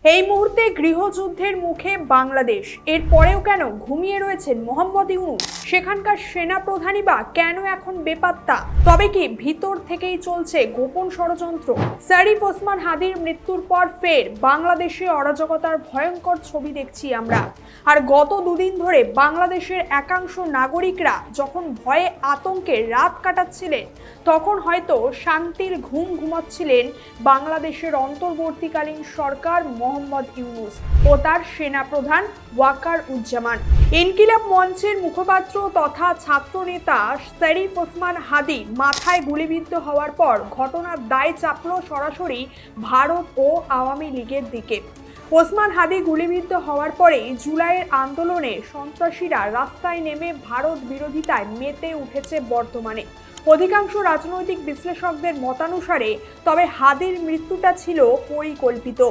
এই মুহূর্তে গৃহযুদ্ধের মুখে বাংলাদেশ। এরপরেও কেন ঘুমিয়ে রয়েছেন মোহাম্মদ ইউনূস? সেখানকার সেনা প্রধানই বা কেন এখন বেপাত্তা? তবে কি ভিতর থেকেই চলছে গোপন ষড়যন্ত্র? শরীফ ওসমান হাদির মৃত্যুর পর ফের বাংলাদেশে অরাজকতার ভয়ঙ্কর ছবি দেখছি আমরা। আর গত দুদিন ধরে বাংলাদেশের একাংশ নাগরিকরা যখন ভয়ে আতঙ্কে রাত কাটাচ্ছিলেন, তখন হয়তো শান্তির ঘুম ঘুমাচ্ছিলেন বাংলাদেশের অন্তর্বর্তীকালীন সরকার মোহাম্মদ ইউনূস ও তার সেনাপ্রধান ওয়াকার উজ্জামান। ইনকিলাব মঞ্চের মুখপাত্র তথা ছাত্রনেতা শরীফ ওসমান হাদি মাথায় গুলিবিদ্ধ হওয়ার পর ঘটনার দায় চাপল সরাসরি ভারত ও আওয়ামী লীগের দিকে। ওসমান হাদি গুলিবিদ্ধ হওয়ার পরেই জুলাইয়ের আন্দোলনে সন্ত্রাসীরা রাস্তায় নেমে ভারত বিরোধিতায় মেতে উঠেছে বর্তমানে। অধিকাংশ রাজনৈতিক বিশ্লেষকদের মতানুসারে তবে হাদির মৃত্যুটা ছিল পরিকল্পিত।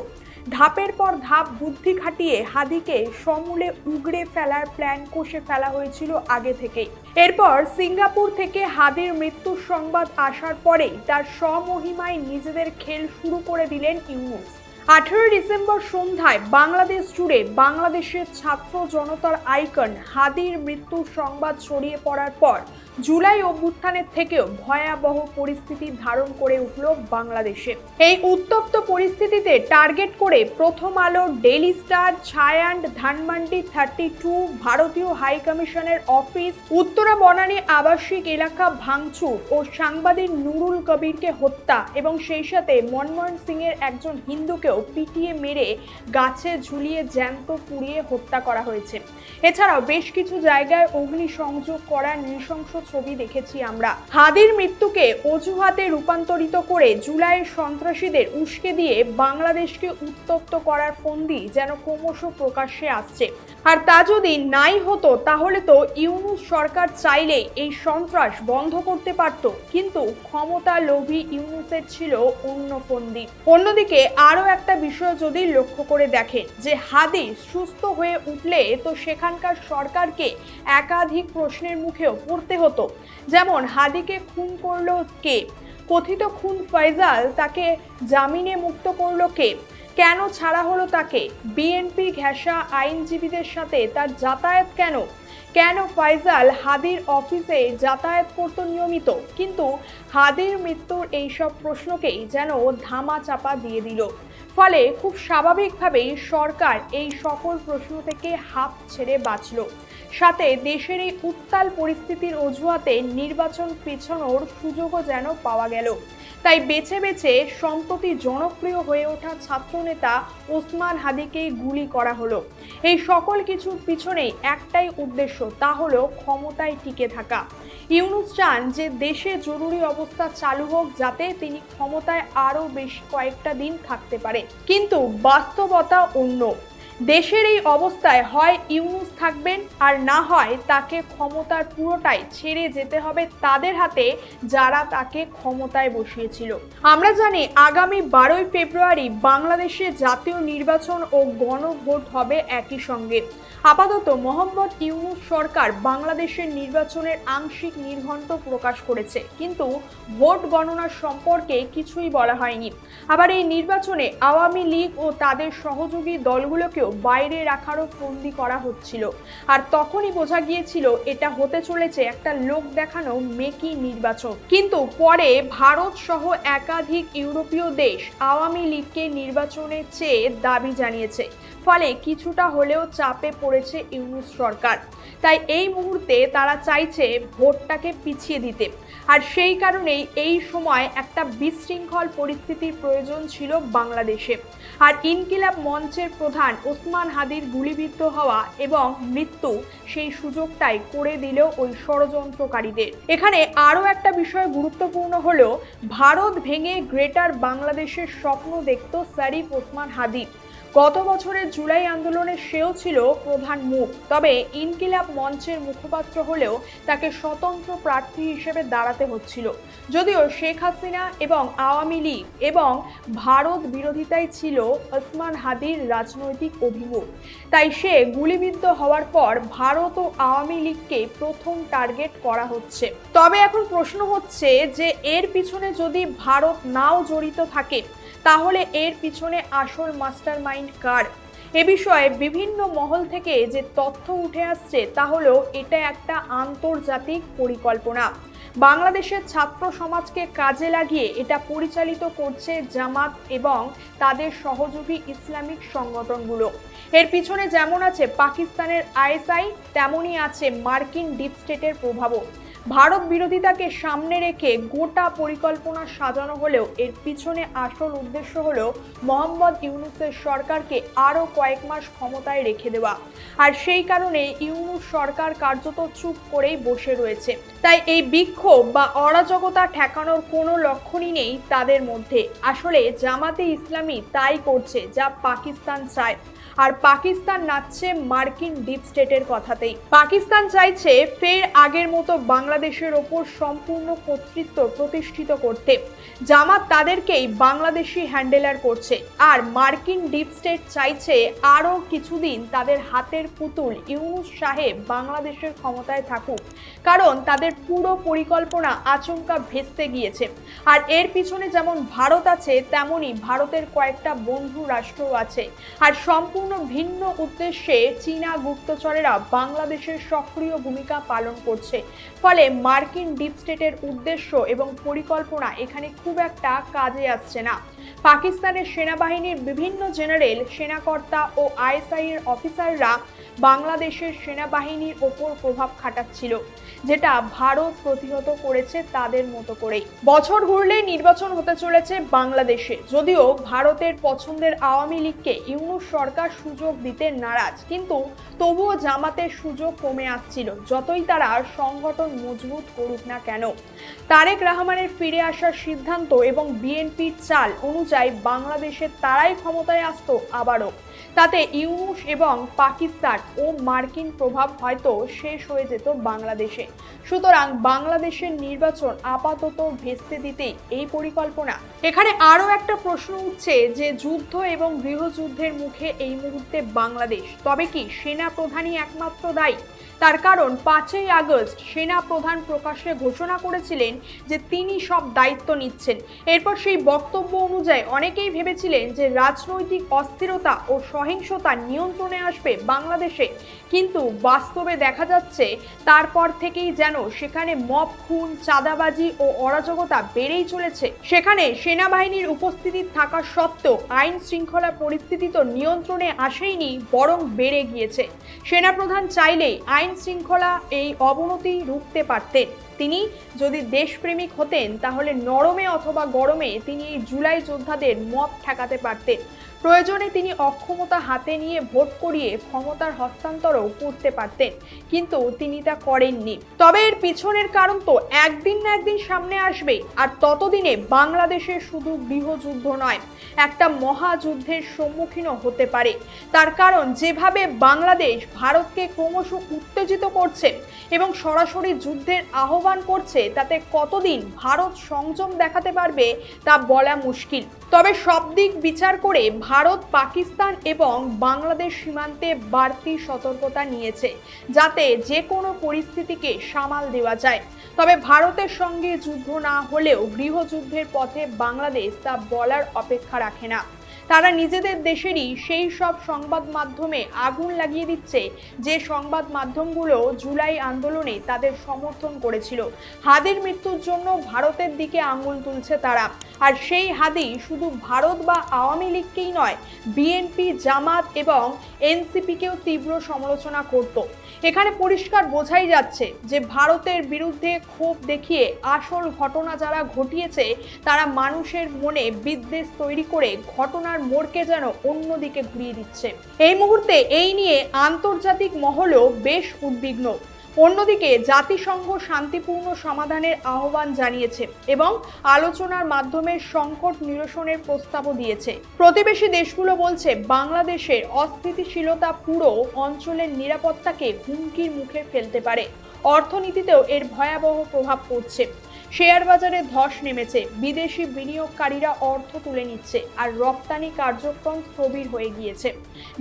ধাপের পর ধাপ বুদ্ধি খাটিয়ে হাদিকে সমূলে উগড়ে ফেলার প্ল্যান কষে ফেলা হয়েছিল আগে থেকেই। এরপর সিঙ্গাপুর থেকে হাদির মৃত্যুর সংবাদ আসার পরেই তার স্বমহিমায় নিজেদের খেল শুরু করে দিলেন ইউনূস। 18 ডিসেম্বর সন্ধ্যায় বাংলাদেশ জুড়ে বাংলাদেশের ছাত্র জনতার আইকন হাদির মৃত্যুর সংবাদ ছড়িয়ে পড়ার পর জুলাই অভ্যুত্থানের থেকেও ভয়াবহ পরিস্থিতি ধারণ করে উঠল বাংলাদেশে। এই উত্তপ্ত পরিস্থিতিতে টার্গেট করে প্রথম আলো, ডেইলি স্টার, ছায়ান্ট, ধানমান্ডি 32, ভারতীয় হাই কমিশনের অফিস, উত্তরা বনানী আবাসিক এলাকা ভাঙচুর ও সাংবাদিক নুরুল কবিরকে হত্যা এবং সেই সাথে মনমোহন সিং এর একজন হিন্দুকেও পিটিয়ে মেরে গাছে ঝুলিয়ে জ্যান্ত পুড়িয়ে হত্যা করা হয়েছে। এছাড়াও বেশ কিছু জায়গায় অগ্নিসংযোগ করার নৃশংস ছবি দেখেছি আমরা। হাদির মৃত্যুকে অজুহাতে রূপান্তরিত করে জুলাইয়ের সন্ত্রাসীদের উস্কে দিয়ে বাংলাদেশকে উত্তপ্ত করার ফন্দি যেন ক্রমশ প্রকাশ্যে আসছে। আর তা যদি নাই হতো তাহলে তো ইউনূস সরকার চাইলে এই সন্ত্রাস বন্ধ করতে পারত, কিন্তু ক্ষমতা লোভী ইউনূসের ছিল অন্য ফন্দি। অন্যদিকে আরো একটা বিষয় যদি লক্ষ্য করে দেখেন যে হাদি সুস্থ হয়ে উঠলে তো সেখানকার সরকারকে একাধিক প্রশ্নের মুখেও পড়তে হতো। যেমন হাদিকে খুন করলো কে? কথিত খুন ফয়জাল তাকে জামিনে মুক্ত করলো কে? কেন ছাড়া হলো তাকে? বিএনপি ঘেঁষা আইনজীবীদের সাথে তার যাতায়াত কেন? কেন ফয়জাল হাদির অফিসে যাতায়াত করত নিয়মিত? কিন্তু হাদির মৃত্যুর এইসব প্রশ্নকেই যেন ধামা চাপা দিয়ে দিল। ফলে খুব স্বাভাবিকভাবেই সরকার এই সকল প্রশ্ন থেকে হাত ছেড়ে বাঁচল। সাথে দেশের এই উত্তাল পরিস্থিতির অজুহাতে নির্বাচন পেছানোর সুযোগও যেন পাওয়া গেল। তাই বেছে বেছে সম্প্রতি জনপ্রিয় হয়ে ওঠা ছাত্রনেতা ওসমান হাদিকে গুলি করা হলো। এই সকল কিছুর পিছনেই একটাই উদ্দেশ্য, তা হলো ক্ষমতায় টিকে থাকা। ইউনূস চান যে দেশে জরুরি অবস্থা চালু হোক, যাতে তিনি ক্ষমতায় আরো বেশ কয়েকটা দিন থাকতে পারে। কিন্তু বাস্তবতা অন্য। দেশের এই অবস্থায় হয় ইউনূস থাকবেন, আর না হয় তাকে ক্ষমতার পুরোটাই ছেড়ে যেতে হবে তাদের হাতে যারা তাকে ক্ষমতায় বসিয়েছিল। আমরা জানি আগামী 12ই ফেব্রুয়ারি বাংলাদেশে জাতীয় নির্বাচন ও গণভোট হবে একই সঙ্গে। আপাতত মোহাম্মদ ইউনূস সরকার বাংলাদেশের নির্বাচনের আংশিক নির্ঘণ্ট প্রকাশ করেছে, কিন্তু ভোট গণনার সম্পর্কে কিছুই বলা হয়নি। আবার এই নির্বাচনে আওয়ামী লীগ ও তাদের সহযোগী দলগুলোকেও বাইরে রাখারও ফন্দি করা হচ্ছিল। আর তখনই বোঝা গিয়েছিল এটা হতে চলেছে একটা লোক দেখানো মেকি নির্বাচন। কিন্তু পরে ভারত সহ একাধিক ইউরোপীয় দেশ আওয়ামী লীগকে নির্বাচনের চেয়ে দাবি জানিয়েছে। ফলে কিছুটা হলেও চাপে পড়েছে ইউনূস সরকার। তাই এই মুহূর্তে তারা চাইছে ভোটটাকে পিছিয়ে দিতে। আর সেই কারণেই এই সময় একটা বিশৃঙ্খল পরিস্থিতির প্রয়োজন ছিল বাংলাদেশে। আর ইনকিলাব মঞ্চের প্রধান ওসমান হাদির গুলিবিদ্ধ হওয়া এবং মৃত্যু সেই সুযোগটাই করে দিল ওই ষড়যন্ত্রকারীদের। এখানে আরও একটা বিষয় গুরুত্বপূর্ণ হলো, ভারত ভেঙে গ্রেটার বাংলাদেশের স্বপ্ন দেখত শরীফ ওসমান হাদি। গত বছরের জুলাই আন্দোলনে সেও ছিল প্রধান মুখ, তবে ইনকিলাব মঞ্চের মুখপাত্র হলেও তাকে স্বতন্ত্র প্রার্থী হিসেবে দাঁড়াতে হচ্ছিল। যদিও শেখ হাসিনা এবং আওয়ামী লীগ এবং ভারত বিরোধিতাই ছিল ওসমান হাদির রাজনৈতিক অভিমুখ, তাই সে গুলিবিদ্ধ হওয়ার পর ভারত ও আওয়ামী লীগকে প্রথম টার্গেট করা হচ্ছে। তবে এখন প্রশ্ন হচ্ছে যে এর পিছনে যদি ভারত নাও জড়িত থাকে তাহলে এর পিছনে আসল মাস্টারমাইন্ড কার? এ বিষয়ে বিভিন্ন মহল থেকে যে তথ্য উঠে আসছে তা হলো এটা একটা আন্তর্জাতিক পরিকল্পনা। বাংলাদেশের ছাত্র সমাজকে কাজে লাগিয়ে এটা পরিচালিত করছে জামাত এবং তাদের সহযোগী ইসলামিক সংগঠনগুলো। এর পিছনে যেমন আছে পাকিস্তানের আইএসআই, তেমনই আছে মার্কিন ডিপ স্টেটের প্রভাবও। ভারত বিরোধিতাকে সামনে রেখে গোটা পরিকল্পনা সাজানো হলেও এর পিছনে আসল উদ্দেশ্য হলো মোহাম্মদ ইউনূসের সরকারকে আরও কয়েক মাস ক্ষমতায় রেখে দেওয়া। আর সেই কারণে ইউনূস সরকার কার্যত চুপ করেই বসে রয়েছে। তাই এই বিক্ষোভ বা অরাজকতা ঠেকানোর কোনো লক্ষণই নেই তাদের মধ্যে। আসলে জামাতে ইসলামী তাই করছে যা পাকিস্তান চায়, আর পাকিস্তান নাচছে মার্কিন ডিপ স্টেটের কথাতেই। পাকিস্তান চাইছে ফের আগের মতো বাংলাদেশের ওপর সম্পূর্ণ কর্তৃত্ব প্রতিষ্ঠিত করতে। জামাত তাদেরকেই বাংলাদেশি হ্যান্ডেলার করছে, আর মার্কিন ডিপ স্টেট চাইছে আরও কিছুদিন তাদের হাতের পুতুল ইউনূস সাহেব বাংলাদেশের ক্ষমতায় থাকুক, কারণ তাদের পুরো পরিকল্পনা আচমকা ভেস্তে গিয়েছে। আর এর পিছনে যেমন ভারত আছে, তেমনি ভারতের কয়েকটা বন্ধু রাষ্ট্রও আছে। আর সম্পূর্ণ ভিন্ন উদ্দেশ্যে চীনা গুপ্তচরেরা বাংলাদেশের সক্রিয় ভূমিকা পালন করছে। ফলে মার্কিন ডিপ স্টেটের উদ্দেশ্য এবং পরিকল্পনা এখানে খুব একটা কাজে আসছে না। পাকিস্তানের সেনাবাহিনীর বিভিন্ন জেনারেল, সেনাকর্তা ও আইএসআই এর অফিসাররা বাংলাদেশের সেনাবাহিনীর ওপর প্রভাব খাটাচ্ছিল, যেটা ভারত প্রতিহত করেছে তাদের মতো করেই। বছর ঘুরলেই নির্বাচন হতে চলেছে বাংলাদেশে। যদিও ভারতের পছন্দের আওয়ামী লীগকে ইউনূস সরকার সুযোগ দিতে নারাজ, কিন্তু তবুও জামাতের সুযোগ কমে আসছিল যতই তারা সংগঠন মজবুত করুক না কেন। তারেক রহমানের ফিরে আসার সিদ্ধান্ত এবং বিএনপির চাল অনুযায়ী বাংলাদেশে তারাই ক্ষমতায় আসতো আবারও। তাতে ইউনূস এবং পাকিস্তান ও মার্কিন প্রভাব হয়তো শেষ হয়ে যেত বাংলাদেশে। সুতরাং বাংলাদেশের নির্বাচন আপাতত ভেস্তে দিতেই এই পরিকল্পনা। এখানে আরও একটা প্রশ্ন উঠছে যে যুদ্ধ এবং গৃহযুদ্ধের মুখে এই মুহূর্তে বাংলাদেশ, তবে কি সেনা প্রধানই একমাত্র দায়ী? তার কারণ 5ই আগস্ট সেনা প্রধান প্রকাশ্যে ঘোষণা করেছিলেন যে তিনি সব দায়িত্ব নিচ্ছেন। এরপর সেই বক্তব্য অনুযায়ী অনেকেই ভেবেছিলেন যে রাজনৈতিক অস্থিরতা ও সহিংসতা নিয়ন্ত্রণে আসবে বাংলাদেশে, কিন্তু বাস্তবে দেখা যাচ্ছে তারপর থেকেই যেন সেখানে মব খুন, চাঁদাবাজি ও অরাজকতা বেড়েই চলেছে। সেখানে সেনাবাহিনীর উপস্থিতি থাকা সত্ত্বেও আইন শৃঙ্খলা পরিস্থিতি তো নিয়ন্ত্রণে আসেইনি, বরং বেড়ে গিয়েছে। সেনাপ্রধান চাইলেই আইন শৃঙ্খলা এই অবনতি রুখতে পারতেন। তিনি যদি দেশপ্রেমিক হতেন তাহলে নরমে অথবা গরমে তিনি এই জুলাই যোদ্ধাদের মত ঠেকাতে পারতেন। প্রয়োজনে তিনি অক্ষমতা হাতে নিয়ে ভোট করিয়ে ক্ষমতার হস্তান্তরও করতে পারতেন, কিন্তু তিনি তা করেননি। তবে এর পিছনের কারণ তো একদিন না একদিন সামনে আসবে, আর ততদিনে বাংলাদেশের শুধু গৃহযুদ্ধ নয়, একটা মহাযুদ্ধের সম্মুখীনও হতে পারে। তার কারণ যেভাবে বাংলাদেশ ভারতকে ক্রমশ উত্তেজিত করছে এবং সরাসরি যুদ্ধের আহ্বান করছে, তাতে কতদিন ভারত সংযম দেখাতে পারবে তা বলা মুশকিল। তবে সব দিক বিচার করে ভারত পাকিস্তান এবং বাংলাদেশ সীমান্তে বাড়তি সতর্কতা নিয়েছে, যাতে যে কোনো পরিস্থিতিকে সামাল দেওয়া যায়। তবে ভারতের সঙ্গে যুদ্ধ না হলেও গৃহযুদ্ধের পথে বাংলাদেশ তা বলার অপেক্ষা রাখে না। তারা নিজেদের দেশেরই সেই সব সংবাদ মাধ্যমে আগুন লাগিয়ে দিচ্ছে যে সংবাদ মাধ্যমগুলো জুলাই আন্দোলনে তাদের সমর্থন করেছিল। হাদির মৃত্যুর জন্য ভারতের দিকে আঙুল তুলছে তারা, আর সেই হাদি শুধু ভারত বা আওয়ামী লীগকেই নয়, বিএনপি, জামাত এবং এনসিপিকেও তীব্র সমালোচনা করত। এখানে পরিষ্কার বোঝাই যাচ্ছে যে ভারতের বিরুদ্ধে ক্ষোভ দেখিয়ে আসল ঘটনা যারা ঘটিয়েছে তারা মানুষের মনে বিদ্বেষ তৈরি করে ঘটনার মোড়কে যেন অন্যদিকে ঘুরিয়ে দিচ্ছে। এই মুহূর্তে এই নিয়ে আন্তর্জাতিক মহলও বেশ উদ্বিগ্ন। অন্যদিকে জাতিসংঘ শান্তিপূর্ণ সমাধানের আহ্বান জানিয়েছে এবং আলোচনার মাধ্যমে সংকট নিরসনের প্রস্তাবও দিয়েছে। প্রতিবেশী দেশগুলো বলছে বাংলাদেশের অস্থিতিশীলতা পুরো অঞ্চলের নিরাপত্তাকে হুমকির মুখে ফেলতে পারে। অর্থনীতিতেও এর ভয়াবহ প্রভাব পড়ছে। শেয়ার বাজারে ধস নেমেছে, বিদেশি বিনিয়োগকারীরা অর্থ তুলে নিচ্ছে, আর রপ্তানি কার্যক্রম স্থবির হয়ে গিয়েছে।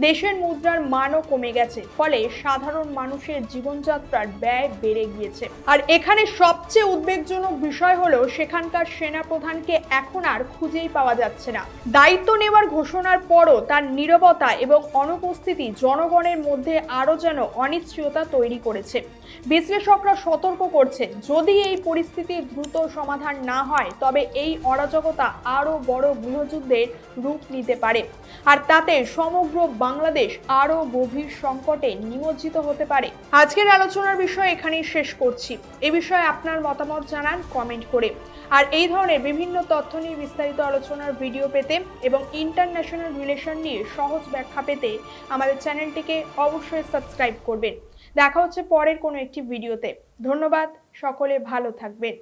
দেশের মুদ্রার মানও কমে গেছে, ফলে সাধারণ মানুষের জীবনযাত্রার ব্যয় বেড়ে গিয়েছে। আর এখানে সবচেয়ে উদ্বেগজনক বিষয় হলো সেখানকার সেনাপ্রধানকে এখন আর খুঁজেই পাওয়া যাচ্ছে না। দায়িত্ব নেওয়ার ঘোষণার পরও তার নীরবতা এবং অনুপস্থিতি জনগণের মধ্যে আরও যেন অনিশ্চয়তা তৈরি করেছে। বিশ্লেষকরা সতর্ক করছেন, যদি এই পরিস্থিতির দ্রুত সমাধান না হয় তবে এই অরাজকতা আরও বড় গৃহযুদ্ধের রূপ নিতে পারে, আর তাতে সমগ্র বাংলাদেশ আরও গভীর সংকটে নিমজ্জিত হতে পারে। আজকের আলোচনার বিষয় এখানেই শেষ করছি। এ বিষয়ে আপনার মতামত জানান কমেন্ট করে। আর এই ধরনের বিভিন্ন তথ্য নিয়ে বিস্তারিত আলোচনার ভিডিও পেতে এবং ইন্টারন্যাশনাল রিলেশন নিয়ে সহজ ব্যাখ্যা পেতে আমাদের চ্যানেলটিকে অবশ্যই সাবস্ক্রাইব করবেন। দেখা হচ্ছে পরের কোনো একটি ভিডিওতে। ধন্যবাদ, সকলে ভালো থাকবেন।